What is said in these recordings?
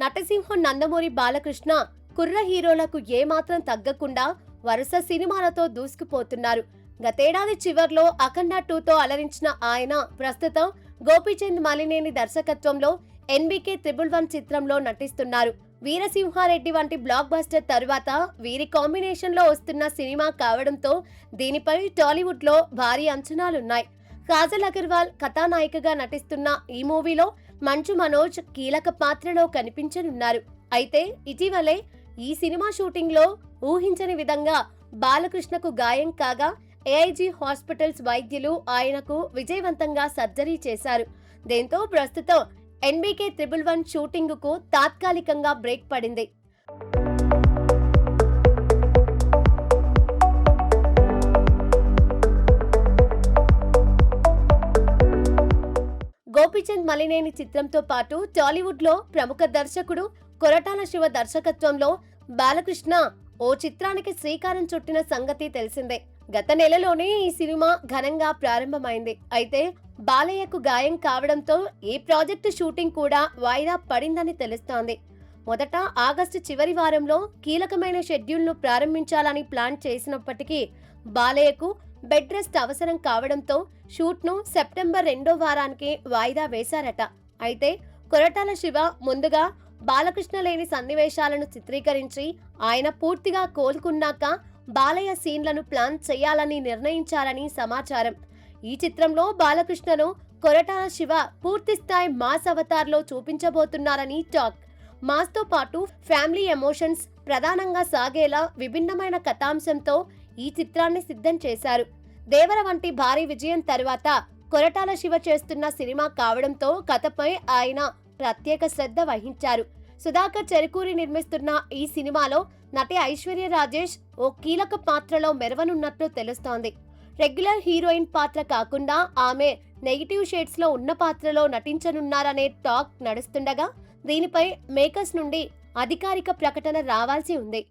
నటసింహం నందమూరి బాలకృష్ణ కుర్ర హీరోలకు ఏమాత్రం తగ్గకుండా వరుస సినిమాలతో దూసుకుపోతున్నారు. గతేడాది చివర్లో అఖండ 2తో అలరించిన ఆయన ప్రస్తుతం గోపీచంద్ మలినేని దర్శకత్వంలో ఎన్బీకే 111 చిత్రంలో నటిస్తున్నారు. వీరసింహారెడ్డి వంటి బ్లాక్ బస్టర్ తరువాత వీరి కాంబినేషన్ లో వస్తున్న సినిమా కావడంతో దీనిపై టాలీవుడ్ లో భారీ అంచనాలున్నాయి. కాజల్ అగర్వాల్ కథానాయికగా నటిస్తున్న ఈ మూవీలో మంచు మనోజ్ కీలక పాత్రలో కనిపించనున్నారు. అయితే ఇటీవలే ఈ సినిమా షూటింగ్ లో ఊహించని విధంగా బాలకృష్ణకు గాయం కాగా ఏఐజీ హాస్పిటల్స్ వైద్యులు ఆయనకు విజయవంతంగా సర్జరీ చేశారు. దీంతో ప్రస్తుతం ఎన్బీకే 111 షూటింగ్ కు తాత్కాలికంగా బ్రేక్ పడింది. గోపీచంద్ మలినేని చిత్రంతో పాటు టాలీవుడ్ లో ప్రముఖ దర్శకుడు కొరటాల శివ దర్శకత్వంలో బాలకృష్ణ ఓ చిత్రానికి శ్రీకారం చుట్టిన సంగతి తెలిసిందే. గత నెలలోనే ఈ సినిమా ఘనంగా ప్రారంభమైంది. అయితే బాలయ్యకు గాయం కావడంతో ఈ ప్రాజెక్టు షూటింగ్ కూడా వాయిదా పడిందని తెలుస్తోంది. మొదట ఆగస్టు చివరి వారంలో కీలకమైన షెడ్యూల్ ను ప్రారంభించాలని ప్లాన్ చేసినప్పటికీ బాలయ్యకు బెడ్ రెస్ట్ అవసరం కావడంతో షూట్ ను సెప్టెంబర్ 2వ వారానికి వాయిదా వేశారట. అయితే కొరటాల శివ ముందుగా బాలకృష్ణ లేని సన్నివేశాలను చిత్రీకరించి ఆయన పూర్తిగా కోలుకున్నాక బాలయ్య సీన్లను ప్లాన్ చేయాలని నిర్ణయించారని సమాచారం. ఈ చిత్రంలో బాలకృష్ణను కొరటాల శివ పూర్తిస్థాయి మాస్ అవతార్లో చూపించబోతున్నారని టాక్. మాస్ తో పాటు ఫ్యామిలీ ఎమోషన్స్ ప్రధానంగా సాగేలా విభిన్నమైన కథాంశంతో ఈ చిత్రాన్ని సిద్ధం చేశారు. దేవర వంటి భారీ విజయం తర్వాత కొరటాల శివ చేస్తున్న సినిమా కావడంతో కథపై ఆయన ప్రత్యేక శ్రద్ధ వహించారు. సుధాకర్ చెరుకూరి నిర్మిస్తున్న ఈ సినిమాలో నటి ఐశ్వర్య రాజేష్ ఓ కీలక పాత్రలో మెరవనున్నట్లు తెలుస్తోంది. రెగ్యులర్ హీరోయిన్ పాత్ర కాకుండా ఆమె నెగిటివ్ షేడ్స్ లో ఉన్న పాత్రలో నటించనున్నారనే టాక్ నడుస్తుండగా దీనిపై మేకర్స్ నుండి అధికారిక ప్రకటన రావాల్సి ఉంది.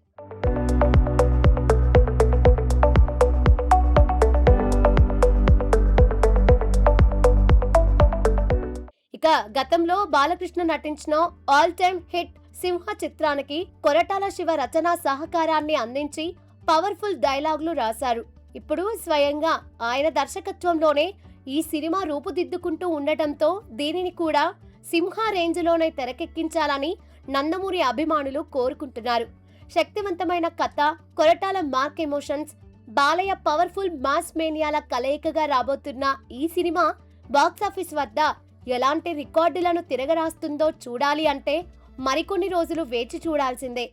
ఇక గతంలో బాలకృష్ణ నటించిన ఆల్ టైమ్ హిట్ సింహ చిత్రానికి కొరటాల శివ రచనా సహకారాన్ని అందించి పవర్ఫుల్ డైలాగులు రాశారు. ఇప్పుడు స్వయంగా ఆయన దర్శకత్వంలోనే ఈ సినిమా రూపుదిద్దుకుంటూ ఉండటంతో దీనిని కూడా సింహ రేంజ్ లోనే తెరకెక్కించాలని నందమూరి అభిమానులు కోరుకుంటున్నారు. శక్తివంతమైన కథ, Koratala mark emotions, Balayya powerful mass మేనియాల కలయికగా రాబోతున్న ఈ సినిమా బాక్సాఫీస్ వద్ద ఎలాంటి రికార్డులను తిరగరాస్తుందో చూడాలి అంటే మరికొన్ని రోజులు వేచి చూడాల్సిందే.